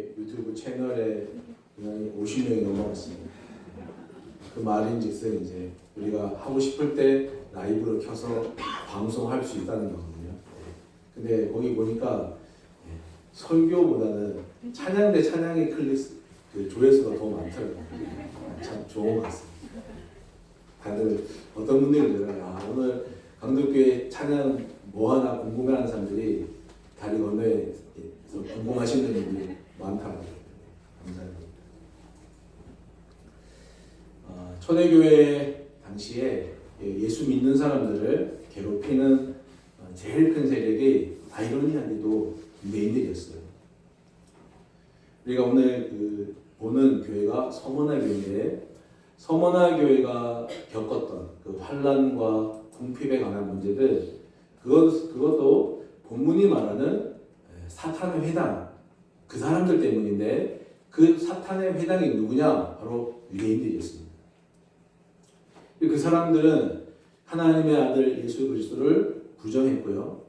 저희 유튜브 채널에 그냥 50명이 넘어갔습니다. 그 말인즉슨 이제 우리가 하고 싶을 때 라이브로 켜서 방송할 수 있다는 거거든요. 근데 거기 보니까 설교보다는 찬양 대 찬양의 그 조회수가 더 많더라고요. 참 좋은 것 같습니다. 다들 어떤 분들이 그러나 오늘 강덕교회 찬양 뭐 하나 궁금해하는 사람들이 다리 건너에서 궁금하시는 분들이 많다고. 감사합니다. 초대교회 당시에 예수 믿는 사람들을 괴롭히는 제일 큰 세력이 아이러니하게도 유대인들이었어요. 우리가 오늘 보는 교회가 서머나 교회인데 서머나 교회가 겪었던 그 환난과 궁핍에 관한 문제들 그것도 본문이 말하는 사탄의 회당 그 사람들 때문인데 그 사탄의 회당이 누구냐? 바로 유대인들이었습니다. 그 사람들은 하나님의 아들 예수 그리스도를 부정했고요.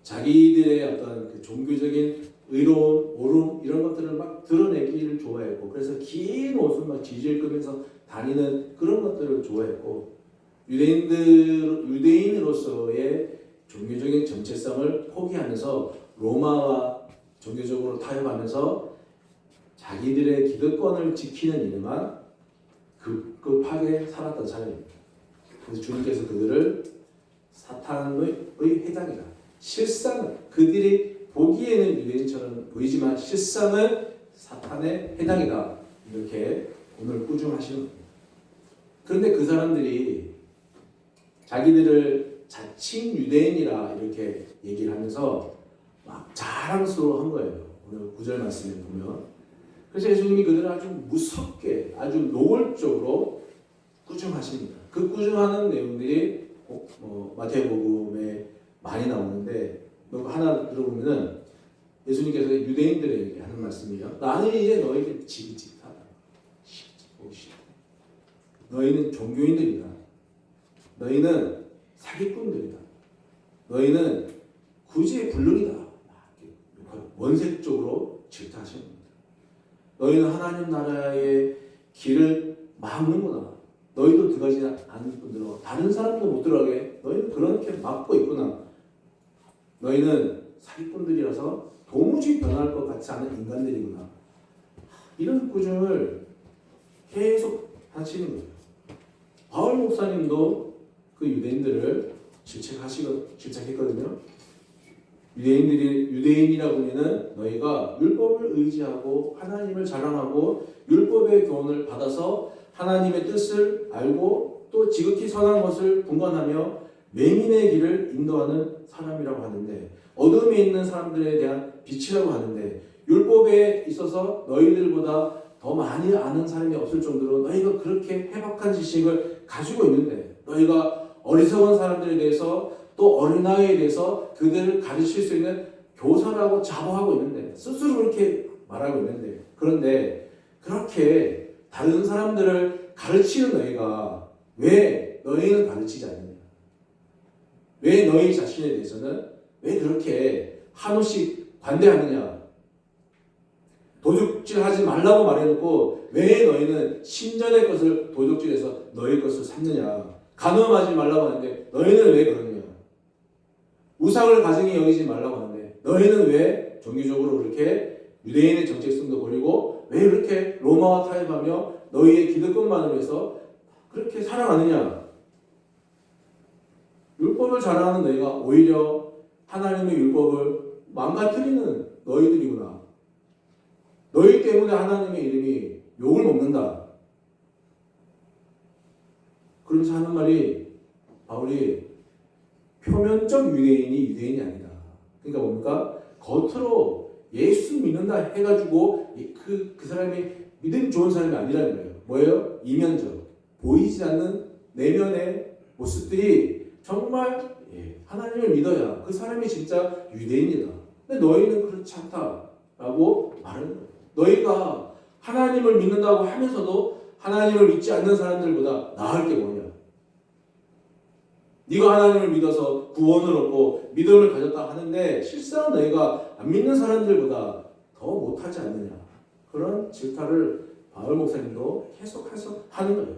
자기들의 어떤 그 종교적인 의로운 오름 이런 것들을 막 드러내기를 좋아했고 그래서 긴 옷을 막 질질 끌면서 다니는 그런 것들을 좋아했고 유대인으로서의 종교적인 정체성을 포기하면서 로마와 종교적으로 타협하면서 자기들의 기득권을 지키는 일에만 급급하게 살았던 사람입니다. 그래서 주님께서 그들을 사탄의 회당이다. 실상은 그들이 보기에는 유대인처럼 보이지만 실상은 사탄의 회당이다. 이렇게 오늘 꾸중하시는 겁니다. 그런데 그 사람들이 자기들을 자칭 유대인이라 이렇게 얘기를 하면서 막 자랑스러워한 거예요. 오늘 9절 말씀에 보면. 그래서 예수님이 그들을 아주 무섭게 아주 노골적으로 꾸중하십니다. 그 꾸중하는 내용들이 마태복음에 많이 나오는데 하나 들어보면은 예수님께서 유대인들에게 하는 말씀이요. 나는 이제 너희에게 지긋지긋하다. 너희는 종교인들이다. 너희는 사기꾼들이다. 너희는 구제불능이다. 원색적으로 질타하시는 겁니다. 너희는 하나님 나라의 길을 막는구나. 너희도 들어가지 않는 분들은 다른 사람도 못 들어가게 너희는 그렇게 막고 있구나. 너희는 사기꾼들이라서 도무지 변할 것 같지 않은 인간들이구나. 이런 꾸중을 계속 하시는 거예요. 바울 목사님도 그 유대인들을 질책했거든요. 유대인이라고 하면 너희가 율법을 의지하고 하나님을 자랑하고 율법의 교훈을 받아서 하나님의 뜻을 알고 또 지극히 선한 것을 분간하며 맹인의 길을 인도하는 사람이라고 하는데 어둠에 있는 사람들에 대한 빛이라고 하는데 율법에 있어서 너희들보다 더 많이 아는 사람이 없을 정도로 너희가 그렇게 해박한 지식을 가지고 있는데 너희가 어리석은 사람들에 대해서 또 어린아이에 대해서 그들을 가르칠 수 있는 교사라고 자부하고 있는데 스스로 그렇게 말하고 있는데 그런데 그렇게 다른 사람들을 가르치는 너희가 왜 너희는 가르치지 않느냐? 왜 너희 자신에 대해서는 왜 그렇게 한없이 관대하느냐? 도둑질하지 말라고 말해놓고 왜 너희는 신전의 것을 도둑질해서 너희 것을 삼느냐? 간음하지 말라고 하는데 너희는 왜 그러느냐? 우상을 가증히 여기지 말라고 하는데 너희는 왜 종교적으로 그렇게 유대인의 정체성도 버리고 왜 그렇게 로마와 타협하며 너희의 기득권만을 위해서 그렇게 살아가느냐? 율법을 자랑하는 너희가 오히려 하나님의 율법을 망가뜨리는 너희들이구나. 너희 때문에 하나님의 이름이 욕을 먹는다. 그러면서 하는 말이 바울이 표면적 유대인이 아니다. 그러니까 뭡니까? 겉으로 예수 믿는다 해가지고 그 사람이 믿음 좋은 사람이 아니라는 거예요. 뭐예요? 이면적. 보이지 않는 내면의 모습들이 정말 하나님을 믿어야 그 사람이 진짜 유대인이다. 근데 너희는 그렇지 않다라고 말하는 거예요. 너희가 하나님을 믿는다고 하면서도 하나님을 믿지 않는 사람들보다 나을 게 뭐냐? 네가 하나님을 믿어서 구원을 얻고 믿음을 가졌다 하는데 실상 너희가 안 믿는 사람들보다 더 못하지 않느냐? 그런 질타를 바울 목사님도 계속해서 하는 거예요.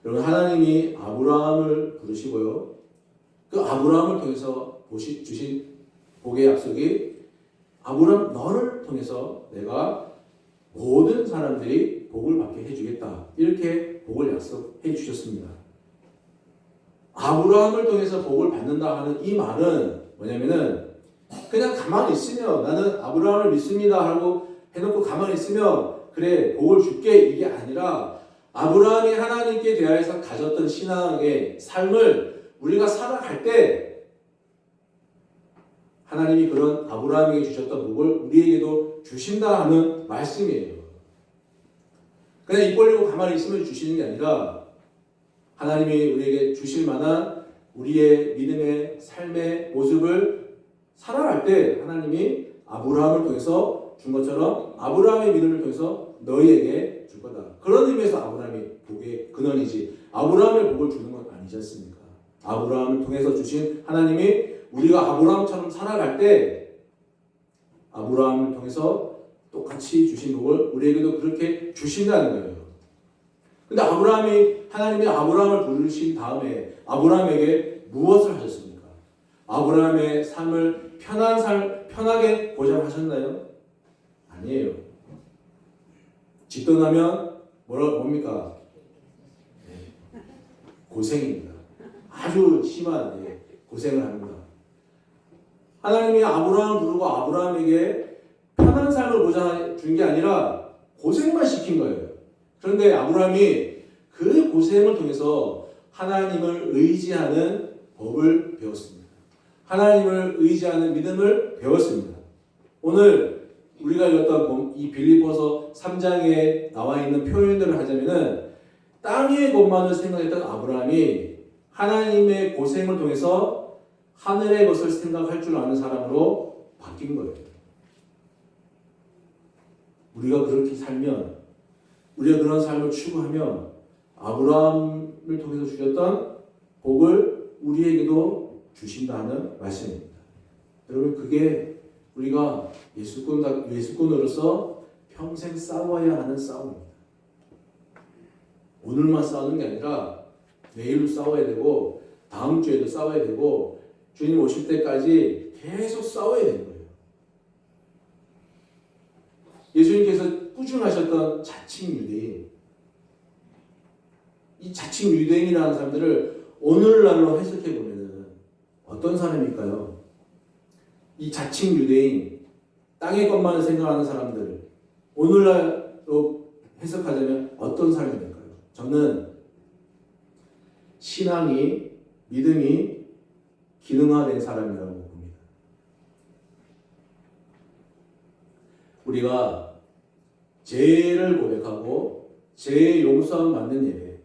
여러분, 하나님이 아브라함을 부르시고요. 그 아브라함을 통해서 주신 복의 약속이 아브라함 너를 통해서 내가 모든 사람들이 복을 받게 해주겠다. 이렇게 복을 약속해 주셨습니다. 아브라함을 통해서 복을 받는다 하는 이 말은 뭐냐면은 그냥 가만히 있으면 나는 아브라함을 믿습니다 하고 해놓고 가만히 있으면 그래 복을 줄게 이게 아니라 아브라함이 하나님께 대하여서 가졌던 신앙의 삶을 우리가 살아갈 때 하나님이 그런 아브라함에게 주셨던 복을 우리에게도 주신다 하는 말씀이에요. 그냥 입 벌리고 가만히 있으면 주시는 게 아니라 하나님이 우리에게 주실 만한 우리의 믿음의 삶의 모습을 살아갈 때 하나님이 아브라함을 통해서 준 것처럼 아브라함의 믿음을 통해서 너희에게 줄 거다. 그런 의미에서 아브라함이 복의 근원이지 아브라함의 복을 주는 건 아니지 않습니까? 아브라함을 통해서 주신 하나님이 우리가 아브라함처럼 살아갈 때 아브라함을 통해서 똑같이 주신 복을 우리에게도 그렇게 주신다는 거예요. 근데 하나님이 아브라함을 부르신 다음에 아브라함에게 무엇을 하셨습니까? 아브라함의 삶을 편하게 보장하셨나요? 아니에요. 집 떠나면 뭡니까? 네. 고생입니다. 아주 심한 고생을 합니다. 하나님이 아브라함을 부르고 아브라함에게 편한 삶을 보장해 준 게 아니라 고생만 시킨 거예요. 그런데 아브라함이 그 고생을 통해서 하나님을 의지하는 법을 배웠습니다. 하나님을 의지하는 믿음을 배웠습니다. 오늘 우리가 읽었던 이 빌립보서 3장에 나와 있는 표현들을 하자면은 땅의 것만을 생각했던 아브라함이 하나님의 고생을 통해서 하늘의 것을 생각할 줄 아는 사람으로 바뀐 거예요. 우리가 그렇게 살면, 우리가 그런 삶을 추구하면 아브라함을 통해서 주셨던 복을 우리에게도 주신다는 말씀입니다. 여러분, 그게 우리가 예수꾼으로서 평생 싸워야 하는 싸움입니다. 오늘만 싸우는 게 아니라 내일도 싸워야 되고 다음 주에도 싸워야 되고 주님 오실 때까지 계속 싸워야 되는 거예요. 예수님께서 꾸준하셨던 자칭 유대인, 이 자칭 유대인이라는 사람들을 오늘날로 해석해 보면 어떤 사람일까요? 이 자칭 유대인, 땅의 것만 생각하는 사람들, 오늘날로 해석하자면 어떤 사람일까요? 저는 신앙이, 믿음이 기능화된 사람이라고 봅니다. 우리가 죄를 고백하고 죄의 용서함 받는 예배,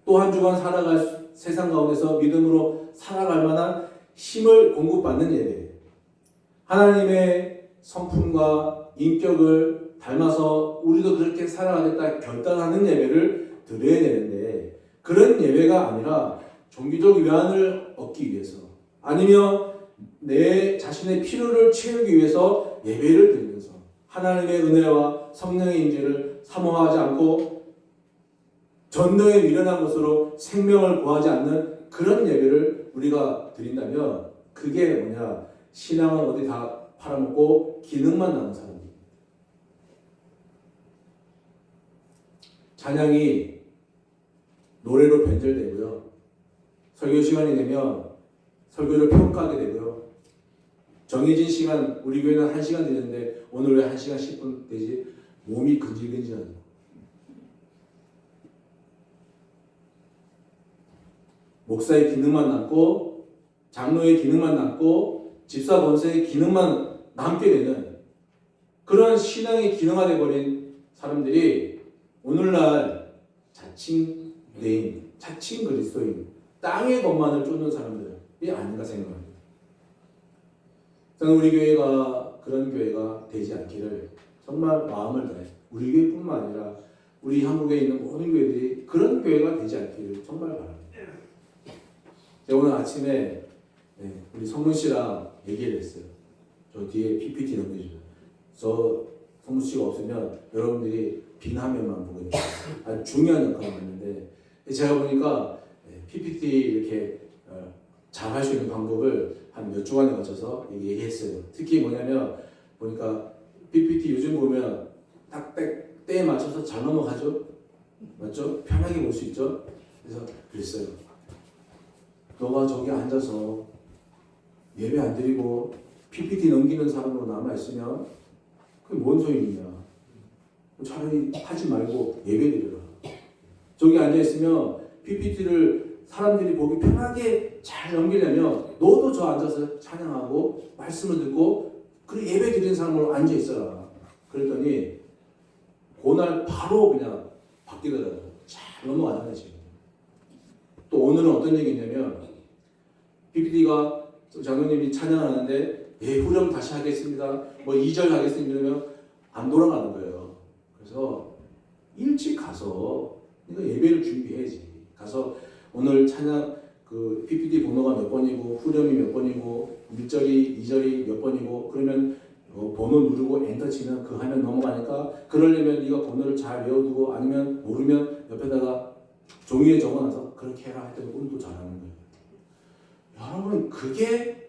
또 한 주간 살아갈 세상 가운데서 믿음으로 살아갈 만한 힘을 공급받는 예배, 하나님의 성품과 인격을 닮아서 우리도 그렇게 살아가겠다 결단하는 예배를 드려야 되는데 그런 예배가 아니라 종교적 위안을 얻기 위해서 아니면 내 자신의 필요를 채우기 위해서 예배를 드리면서 하나님의 은혜와 성령의 인재를 사모하지 않고 전능에 미련한 것으로 생명을 구하지 않는 그런 예배를 우리가 드린다면 그게 뭐냐? 신앙은 어디 다 팔아먹고 기능만 남은 사람입니다. 찬양이 노래로 변절되고요. 설교 시간이 되면 설교를 평가하게 되고요. 정해진 시간, 우리 교회는 1시간 되는데 오늘 왜 1시간 10분 되지? 몸이 근질근질하죠. 목사의 기능만 남고 장로의 기능만 남고 집사 권사의 기능만 남게 되는 그런 신앙이 기능화되어 버린 사람들이 오늘날 자칭 유대인, 자칭 그리스도인, 땅의 것만을 쫓는 사람들이 아닌가 생각합니다. 저는 우리 교회가 그런 교회가 되지 않기를 정말 마음을 다해 우리 교회뿐만 아니라 우리 한국에 있는 모든 교회들이 그런 교회가 되지 않기를 정말 바랍니다. 제가 오늘 아침에 우리 성문 씨랑 얘기를 했어요. 저 뒤에 PPT 넘겨주죠. 저 성수 씨가 없으면 여러분들이 빈 화면만 보게 돼요. 아주 중요한 역할을 하는데 제가 보니까 PPT 이렇게 잘 할 수 있는 방법을 한 몇 주간에 거쳐서 얘기했어요. 특히 뭐냐면 보니까 PPT 요즘 보면 딱 때에 맞춰서 잘 넘어가죠? 맞죠? 편하게 볼 수 있죠? 그래서 그랬어요. 너가 저기 앉아서 예배 안 드리고 PPT 넘기는 사람으로 남아있으면 그게 뭔 소용이냐. 차라리 하지 말고 예배 드려라. 저기 앉아있으면 PPT를 사람들이 보기 편하게 잘 넘기려면 너도 저 앉아서 찬양하고 말씀을 듣고 그리고 예배 드리는 사람으로 앉아있어라. 그랬더니 그날 바로 그냥 바뀌더라고요. 잘 넘어가잖아요 지금. 또 오늘은 어떤 얘기냐면 PPT가 장로님이 찬양하는데 후렴 다시 하겠습니다. 뭐 2절 하겠습니다. 이러면 안 돌아가는 거예요. 그래서 일찍 가서 네가 예배를 준비해야지. 가서 오늘 찬양 그 PPT 번호가 몇 번이고 후렴이 몇 번이고 1절이 2절이 몇 번이고 그러면 번호 누르고 엔터 치면 그 화면 넘어가니까 그러려면 네가 번호를 잘 외워두고 아니면 모르면 옆에다가 종이에 적어놔서 그렇게 해라 했더니 오늘도 잘하는 거예요. 여러분 그게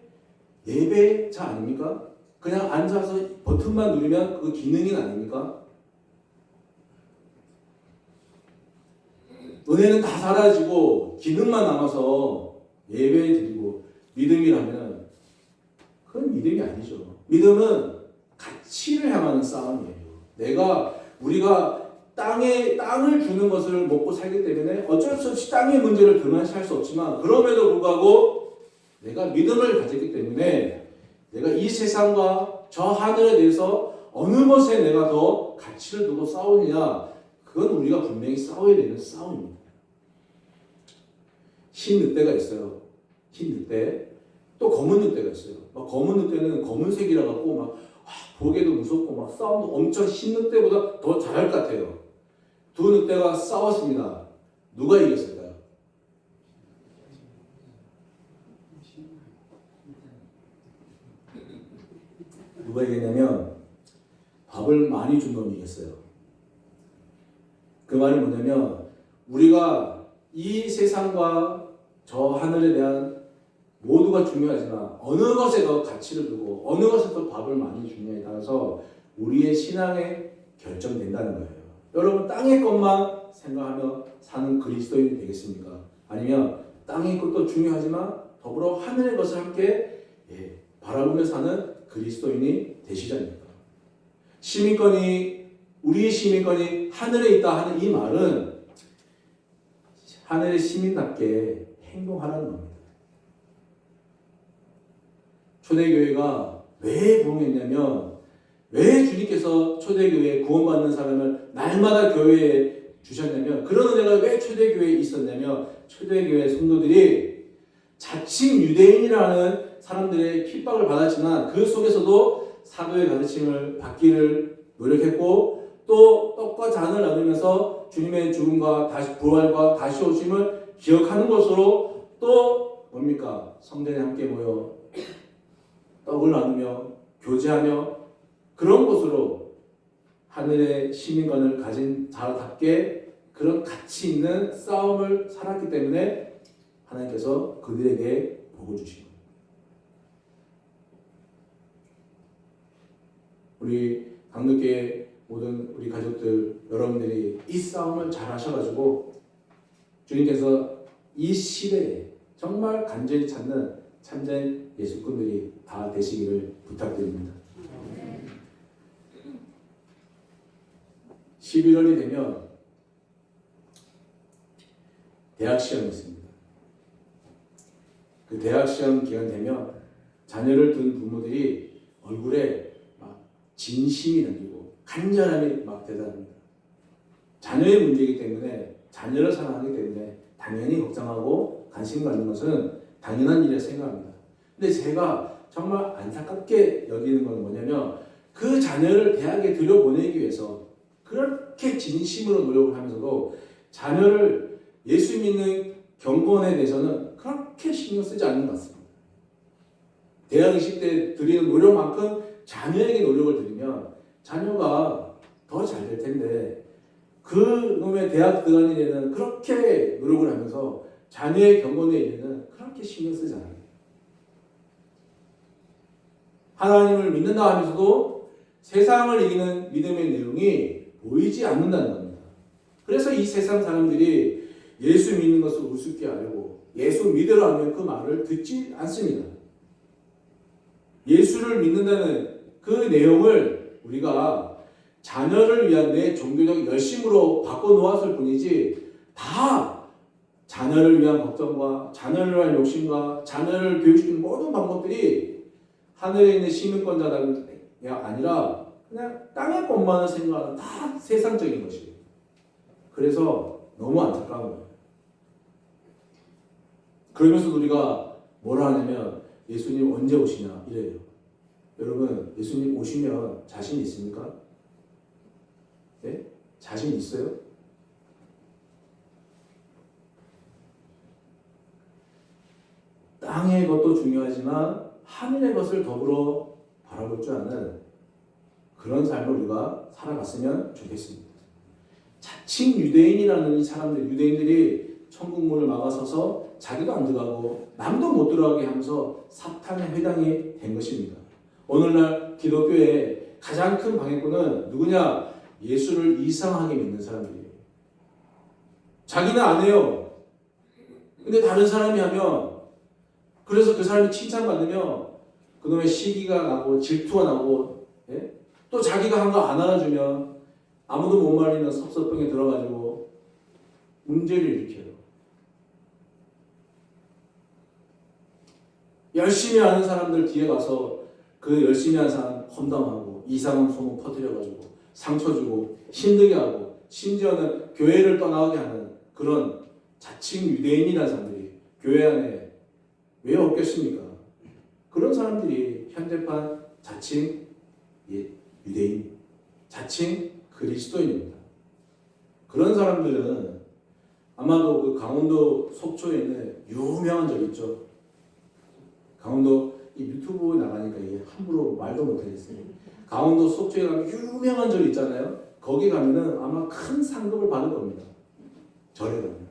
예배자 아닙니까? 그냥 앉아서 버튼만 누르면 그 기능이 아닙니까? 은혜는 다 사라지고 기능만 남아서 예배 드리고 믿음이라면 그건 믿음이 아니죠. 믿음은 가치를 향하는 싸움이에요. 우리가 땅을 주는 것을 먹고 살기 때문에 어쩔 수 없이 땅의 문제를 등한시할 수 없지만 그럼에도 불구하고 내가 믿음을 가졌기 때문에 내가 이 세상과 저 하늘에 대해서 어느 것에 내가 더 가치를 두고 싸우느냐 그건 우리가 분명히 싸워야 되는 싸움입니다. 흰 늑대가 있어요. 흰 늑대. 또 검은 늑대가 있어요. 막 검은 늑대는 검은색이라 갖고 막 보기에도 무섭고 막 싸움도 엄청 흰 늑대보다 더 잘할 것 같아요. 두 늑대가 싸웠습니다. 누가 이겼을까요? 누가 이겼냐면 밥을 많이 준 놈이 이겼어요. 그 말이 뭐냐면 우리가 이 세상과 저 하늘에 대한 모두가 중요하지만 어느 것에 더 가치를 두고 어느 것에 더 밥을 많이 주냐에 따라서 우리의 신앙에 결정된다는 거예요. 여러분 땅의 것만 생각하며 사는 그리스도인이 되겠습니까? 아니면 땅의 것도 중요하지만 더불어 하늘의 것을 함께 바라보며 사는 그리스도인이 되시자니까. 우리의 시민권이 하늘에 있다 하는 이 말은 하늘의 시민답게 행동하라는 겁니다. 초대교회가 왜 부흥했냐면 왜 주님께서 초대교회에 구원받는 사람을 날마다 교회에 주셨냐면 그런 은혜가 왜 초대교회에 있었냐면 초대교회 성도들이 자칭 유대인이라는 사람들의 핍박을 받았지만 그 속에서도 사도의 가르침을 받기를 노력했고 또 떡과 잔을 나누면서 주님의 죽음과 다시 부활과 다시 오심을 기억하는 것으로 또 뭡니까? 성전에 함께 모여 떡을 나누며 교제하며 그런 곳으로 하늘의 시민권을 가진 자답게 그런 가치 있는 싸움을 살았기 때문에 하나님께서 그들에게 복을 주신 거예요. 우리 강릉교회 모든 우리 가족들 여러분들이 이 싸움을 잘 하셔가지고 주님께서 이 시대에 정말 간절히 찾는 참된 예수꾼들이 다 되시기를 부탁드립니다. 11월이 되면 대학 시험이 있습니다. 그 대학 시험 기간 되면 자녀를 둔 부모들이 얼굴에 막 진심이 담기고 간절함이 막 대단합니다. 자녀의 문제이기 때문에 자녀를 사랑하기 때문에 당연히 걱정하고 관심 갖는 것은 당연한 일이라 생각합니다. 근데 제가 정말 안타깝게 여기는 건 뭐냐면 그 자녀를 대학에 들여보내기 위해서 그렇게 진심으로 노력을 하면서도 자녀를 예수 믿는 경건에 대해서는 그렇게 신경 쓰지 않는 것 같습니다. 대학 20대 드리는 노력만큼 자녀에게 노력을 드리면 자녀가 더 잘 될 텐데 그 놈의 대학 들어가는 일에는 그렇게 노력을 하면서 자녀의 경건의 일에는 그렇게 신경 쓰지 않아요. 하나님을 믿는다 하면서도 세상을 이기는 믿음의 내용이 보이지 않는다는 겁니다. 그래서 이 세상 사람들이 예수 믿는 것을 우습게 알고 예수 믿으라 하면 그 말을 듣지 않습니다. 예수를 믿는다는 그 내용을 우리가 자녀를 위한 내 종교적 열심으로 바꿔놓았을 뿐이지 다 자녀를 위한 걱정과 자녀를 위한 욕심과 자녀를 교육시키는 모든 방법들이 하늘에 있는 시민권자가 아니라 그냥 땅의 것만을 생각하는 다 세상적인 것이에요. 그래서 너무 안타까운 거예요. 그러면서 우리가 뭐라 하냐면 예수님 언제 오시냐 이래요. 여러분 예수님 오시면 자신 있습니까? 네? 자신 있어요? 땅의 것도 중요하지만 하늘의 것을 더불어 바라볼 줄 아는 그런 삶을 우리가 살아갔으면 좋겠습니다. 자칭 유대인이라는 이 사람들, 유대인들이 천국문을 막아서서 자기도 안 들어가고 남도 못 들어가게 하면서 사탄의 회당이 된 것입니다. 오늘날 기독교의 가장 큰 방해꾼은 누구냐? 예수를 이상하게 믿는 사람들이에요. 자기는 안 해요. 근데 다른 사람이 하면 그래서 그 사람이 칭찬받으면 그놈의 시기가 나고 질투가 나고 예? 또 자기가 한 거 안 알아주면 아무도 못 말리는 섭섭병에 들어가지고 문제를 일으켜요. 열심히 하는 사람들 뒤에 가서 그 열심히 하는 사람 험담하고 이상한 소문 퍼뜨려가지고 상처 주고 힘들게 하고 심지어는 교회를 떠나게 하는 그런 자칭 유대인이라는 사람들이 교회 안에 왜 없겠습니까? 그런 사람들이 현대판 자칭 유대인, 자칭 그리스도인입니다. 그런 사람들은 아마도 그 강원도 속초에 있는 유명한 절 있죠. 강원도 이 유튜브에 나가니까 이게 함부로 말도 못하겠어요. 강원도 속초에 가면 유명한 절 있잖아요. 거기 가면은 아마 큰 상급을 받을 겁니다. 절에 가면.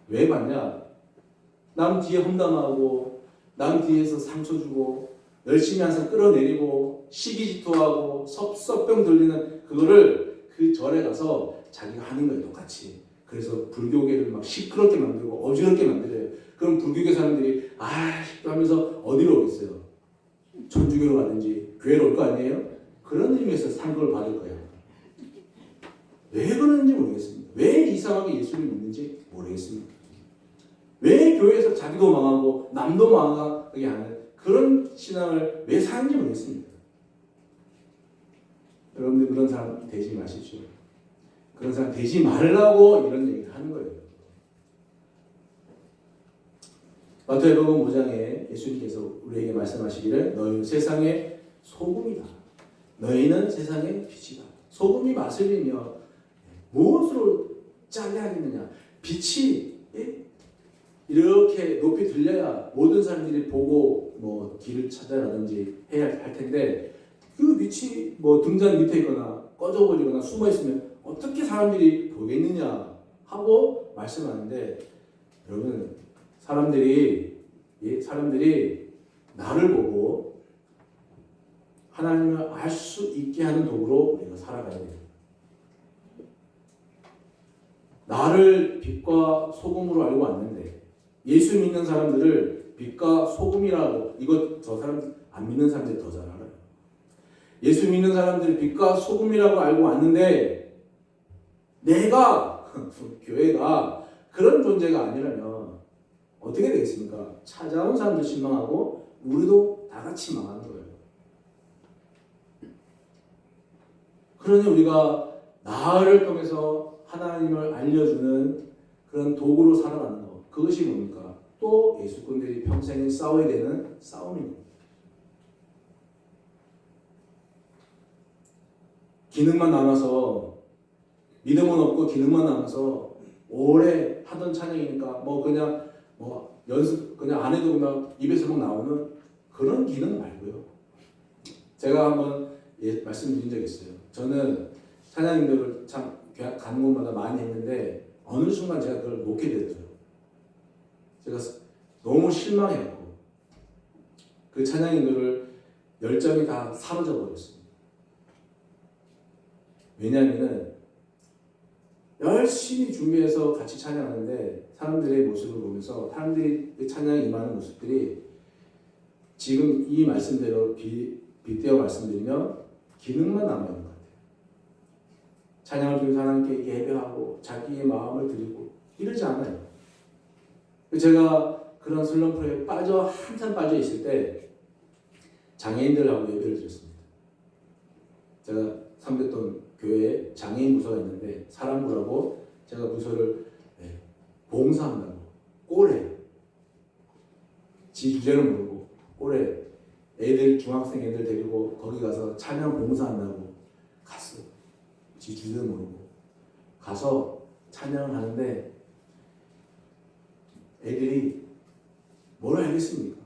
왜 받냐? 남 뒤에 험담하고 남 뒤에서 상처 주고 열심히 항상 끌어내리고 시기질투하고 섭섭병 들리는 그거를 그 절에 가서 자기가 하는 거예요. 똑같이. 그래서 불교계를 막 시끄럽게 만들고 어지럽게 만들어요. 그럼 불교계 사람들이 하면서 어디로 오겠어요? 천주교로 가든지 교회로 올 거 아니에요? 그런 의미에서 상급을 받을 거예요. 왜 그러는지 모르겠습니다. 왜 이상하게 예수를 믿는지 모르겠습니다. 왜 교회에서 자기도 망하고 남도 망하게 하는 그런 신앙을 왜 사는지 모르겠습니다. 여러분들 그런 사람 되지 마십시오. 그런 사람 되지 말라고 이런 얘기를 하는 거예요. 마태복음 5장에 예수님께서 우리에게 말씀하시기를 너희는 세상의 소금이다. 너희는 세상의 빛이다. 소금이 맛을 내며 무엇으로 짜게 하겠느냐. 빛이 이렇게 높이 들려야 모든 사람들이 보고 뭐 길을 찾아라든지 해야 할 텐데 그 빛이 뭐 등잔 밑에 있거나 꺼져버리거나 숨어 있으면 어떻게 사람들이 보겠느냐 하고 말씀하는데 여러분 사람들이 나를 보고 하나님을 알 수 있게 하는 도구로 우리가 살아가야 돼요. 나를 빛과 소금으로 알고 왔는데 예수 믿는 사람들을 빛과 소금이라고 저 사람 안 믿는 사람들이 더 잘 알아요. 예수 믿는 사람들이 빛과 소금이라고 알고 왔는데 내가 교회가 그런 존재가 아니라면 어떻게 되겠습니까? 찾아온 사람도 실망하고 우리도 다 같이 망하는 거예요. 그러니 우리가 나를 통해서 하나님을 알려주는 그런 도구로 살아가는 것. 그것이 뭡니까? 또 예수꾼들이 평생 싸워야 되는 싸움입니다. 기능만 남아서 믿음은 없고 기능만 남아서 오래 하던 찬양이니까 그냥 연습 그냥 안 해도 그냥 입에서 막 나오는 그런 기능 말고요. 제가 한번 말씀드린 적이 있어요. 저는 찬양인들을 참 가는 곳마다 많이 했는데 어느 순간 제가 그걸 놓게 되더라고요. 제가 너무 실망했고 그 찬양인들을 열정이 다 사라져 버렸습니다. 왜냐하면은 열심히 준비해서 같이 찬양하는데 사람들의 모습을 보면서 사람들이 찬양에 임하는 모습들이 지금 이 말씀대로 빗대어 말씀드리면 기능만 남아있는 것 같아요. 찬양을 통해서 하나님께 예배하고 자기의 마음을 드리고 이러지 않아요. 제가 그런 슬럼프에 한참 빠져 있을 때 장애인들하고 예배를 드렸습니다. 제가 섬겼던 교회에 장애인 부서가 있는데 사랑부라고 제가 부서를 봉사한다고 꼬레 지 주제를 모르고 꼬레 애들 중학생 애들 데리고 거기 가서 찬양 봉사한다고 갔어요. 지 주제를 모르고 가서 찬양을 하는데 애들이 뭘 알겠습니까?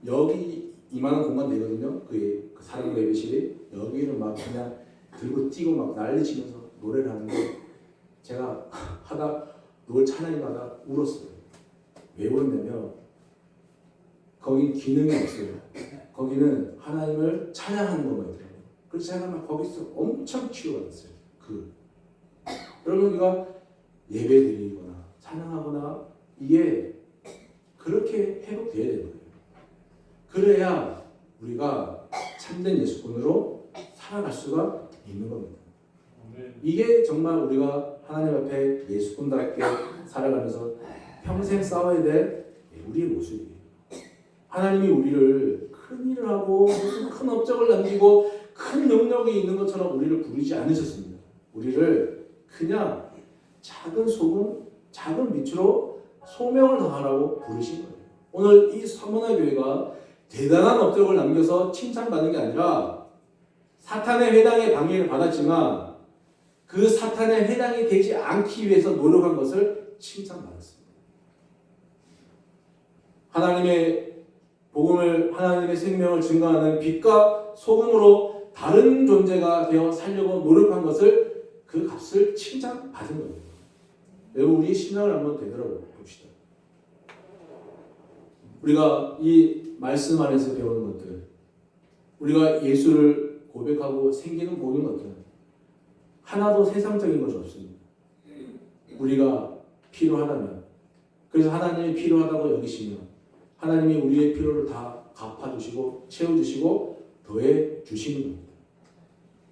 여기 이만한 공간 되거든요. 그 사랑 예배실이 여기를 막 그냥 들고 뛰고 막 난리치면서 노래를 하는데 제가 노래 찬양하다 울었어요. 왜 울었냐면 거긴 기능이 없어요. 거기는 하나님을 찬양하는 것만 있더라고요. 그래서 제가 막 거기서 엄청 치유받았어요. 여러분 우리가 예배드리거나 찬양하거나 이게 그렇게 회복돼야 되는 거예요. 그래야 우리가 참된 예수꾼으로 살아갈 수가 있는 겁니다. 이게 정말 우리가 하나님 앞에 예수꾼답게 살아가면서 평생 싸워야 될 우리의 모습이에요. 하나님이 우리를 큰 일을 하고 무슨 큰 업적을 남기고 큰 능력이 있는 것처럼 우리를 부르지 않으셨습니다. 우리를 그냥 작은 소금, 작은 빛으로 소명을 다하라고 부르신 거예요. 오늘 이 서문화 교회가 대단한 업적을 남겨서 칭찬받는 게 아니라 사탄의 회당에 방해를 받았지만 그 사탄의 회당이 되지 않기 위해서 노력한 것을 칭찬받았습니다. 하나님의 복음을, 하나님의 생명을 증거하는 빛과 소금으로 다른 존재가 되어 살려고 노력한 것을 그 값을 칭찬받은 거예요. 여러분 우리 신앙을 한번 되돌아봅시다. 우리가 이 말씀 안에서 배우는 것들, 우리가 예수를 고백하고 생기는 모든 것들은 하나도 세상적인 것이 없습니다. 우리가 필요하다면, 그래서 하나님이 필요하다고 여기시면 하나님이 우리의 필요를 다 갚아주시고 채워주시고 더해 주시는 겁니다.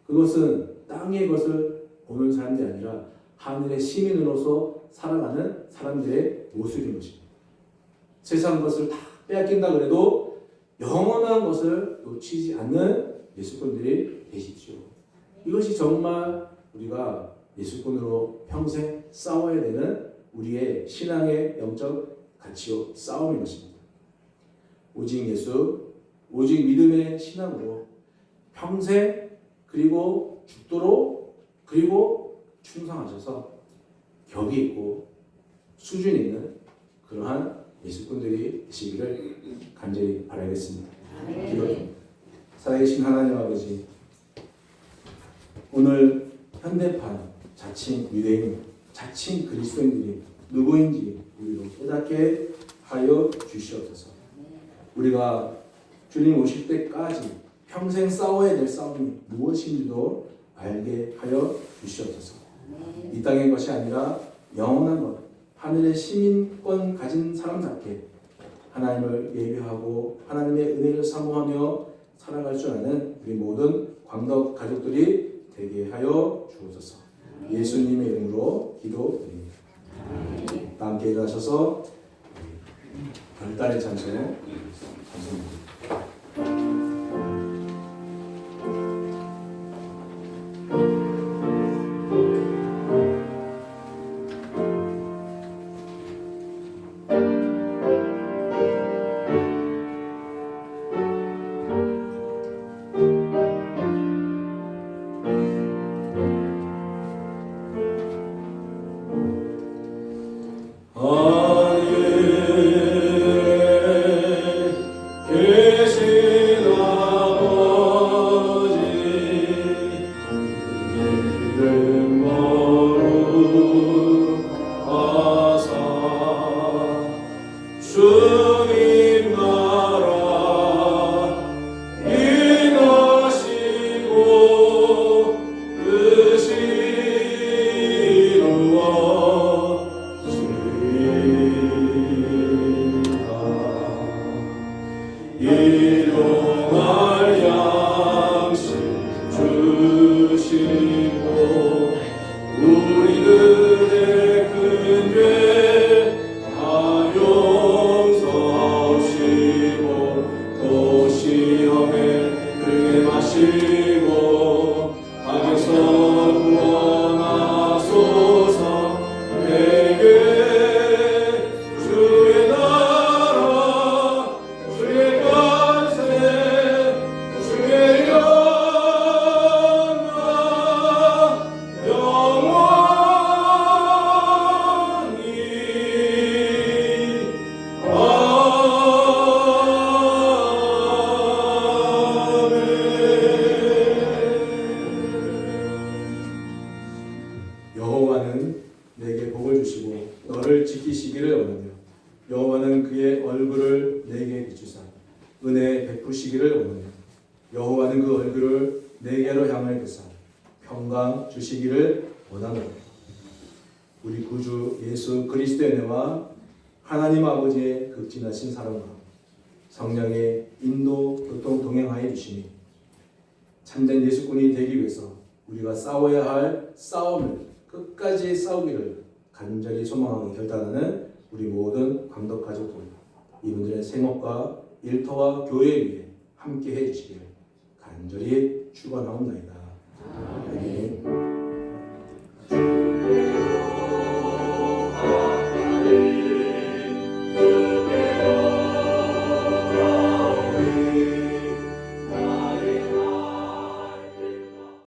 그것은 땅의 것을 보는 사람들이 아니라 하늘의 시민으로서 살아가는 사람들의 모습인 것입니다. 세상 것을 다 빼앗긴다 그래도 영원한 것을 놓치지 않는 예수꾼들이 되십시오. 이것이 정말 우리가 예수꾼으로 평생 싸워야 되는 우리의 신앙의 영적 가치요 싸움인 것입니다. 오직 예수, 오직 믿음의 신앙으로 평생 그리고 죽도록 그리고 충성하셔서 격이 있고 수준 있는 그러한 예수꾼들이 되시기를 간절히 바라겠습니다. 기도합니다. 살아계신 하나님 아버지, 오늘 현대판 자칭 유대인, 자칭 그리스도인들이 누구인지 우리로 깨닫게 하여 주시옵소서. 우리가 주님 오실 때까지 평생 싸워야 될 싸움이 무엇인지도 알게 하여 주시옵소서. 이 땅의 것이 아니라 영원한 것, 하늘의 시민권 가진 사람답게 하나님을 예배하고 하나님의 은혜를 사모하며 살아갈 줄 아는 우리 모든 광덕 가족들이 되게 하여 주옵소서. 예수님의 이름으로 기도드립니다. 다 함께 일어나셔서 별달의 찬송 찬송합니다. 계시 하시고 악에서 구원하소서. 내게 주의 나라 주의 권세 주의 영광 영원히 여호와는 내게 복을 주시고 너를 지키시기를 원하며 여호와는 그의 얼굴을 내게 비추사 은혜 베푸시기를 원하며 여호와는 그 얼굴을 내게로 향하여 드사 평강 주시기를 원하노라. 우리 구주 예수 그리스도의 은혜와 하나님 아버지의 극진하신 사랑과 성령의 인도 교통 동행하여 주시니 참된 예수꾼이 되기 위해서 우리가 싸워야 할 싸움을 끝까지 싸우기를 간절히 소망하고 결단하는 우리 모든 광덕 가족들, 이분들의 생업과 일터와 교회 위에 함께 해주시기를 간절히 축원하옵나이다.